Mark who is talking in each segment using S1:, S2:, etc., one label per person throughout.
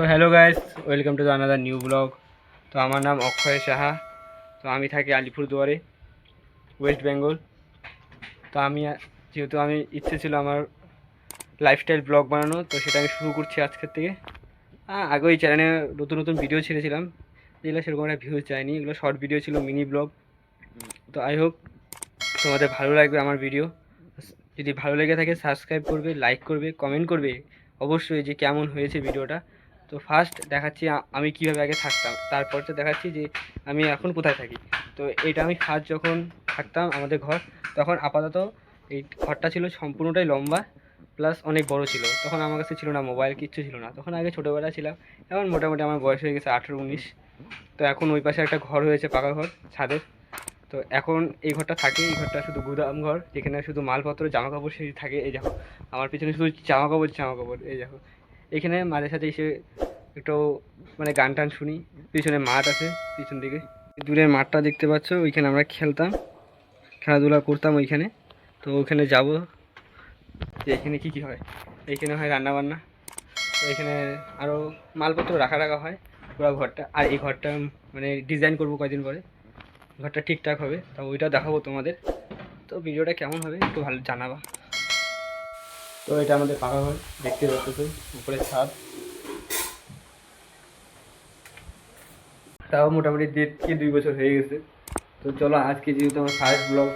S1: তো hello guys, welcome to the another new blog. তো আমার নাম অক্ষয় সাহা। তো আমি থাকি আলিপুরদুয়ারে, ওয়েস্ট বেঙ্গল। তো যেহেতু আমি ইচ্ছে ছিল আমার লাইফস্টাইল ব্লগ বানানো, তো সেটা আমি শুরু করছি আজকের থেকে। আগে ওই চ্যানেলে নতুন নতুন ভিডিও ছেড়েছিলাম, যেগুলো সেরকম একটা ভিউজ চাইনি, এগুলো শর্ট ভিডিও ছিল, মিনি ব্লগ। তো আই হোপ তোমাদের ভালো লাগবে আমার ভিডিও। যদি ভালো লেগে থাকে সাবস্ক্রাইব করবে, লাইক করবে, কমেন্ট করবে অবশ্যই যে কেমন হয়েছে ভিডিওটা। তো ফার্স্ট দেখাচ্ছি আমি কীভাবে আগে থাকতাম, তারপর তো দেখাচ্ছি যে আমি এখন কোথায় থাকি। তো এটা আমি ফার্স্ট যখন থাকতাম আমাদের ঘর, তখন আপাতত এই ঘরটা ছিল সম্পূর্ণটাই লম্বা, প্লাস অনেক বড় ছিল। তখন আমার কাছে ছিল না মোবাইল, কিচ্ছু ছিল না, তখন আগে ছোটোবেলা ছিলাম। এখন মোটামুটি আমার বয়স হয়ে গেছে 18-19। তো এখন ওই পাশে একটা ঘর হয়েছে, পাকা ঘর ছাদের। তো এখন এই ঘরটা থাকে, এই ঘরটা শুধু গুদাম ঘর, যেখানে শুধু মালপত্র জামা কাপড় সেই থাকে। এই দেখো আমার পিছনে শুধু জামা কাপড়, এই দেখো। এখানে মাঝে সাথে এসে একটু মানে গান টান শুনি। পিছনে মাঠ আছে, পিছন দিকে দূরের মাঠটা দেখতে পাচ্ছ, ওইখানে আমরা খেলতাম, খেলাধুলা করতাম ওইখানে। তো ওইখানে যাব, যে এখানে কী কী হয়। এইখানে হয় রান্না বান্না, তো এখানে আরও মালপত্র রাখা হয় পুরো ঘরটা। আর এই ঘরটা মানে ডিজাইন করবো কয়দিন পরে, ঘরটা ঠিকঠাক হবে, তো ওইটা দেখাবো তোমাদের। তো ভিডিওটা কেমন হবে একটু ভালো জানাবা। তো এটা আমাদের পাকা ঘর, দেখতে পাচ্ছ, উপরে ছাদ। তাও মোটামুটি 1.5-2 বছর হয়ে গেছে। তো চলো আজকে যেহেতু আমার ফার্স্ট ব্লগ,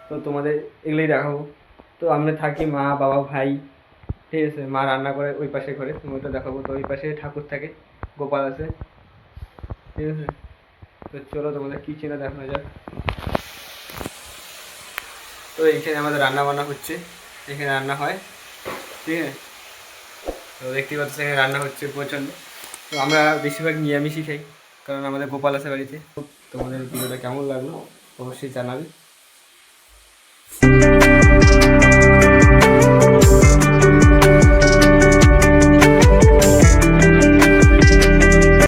S1: তো তোমাদের এগুলোই দেখাবো। তো আমরা থাকি মা, বাবা, ভাই, ঠিক আছে। মা রান্না করে ওই পাশে ঘরে, তুমি ওইটা দেখাবো। তো ওই পাশে ঠাকুর থাকে, গোপাল আছে, ঠিক আছে। তো চলো তোমাদের কিচেনে দেখানো যাক। তো এইখানে আমাদের রান্না বান্না হচ্ছে, এখানে রান্না হয়, ঠিক আছে। তো দেখতে পাচ্ছি এখানে রান্না হচ্ছে প্রচণ্ড। তো আমরা বেশিরভাগ নিরামিষই খাই, কারণ আমাদের গোপাল আছে বাড়িতে। তোমাদের ভিডিওটা কেমন লাগলো অবশ্যই জানাবে।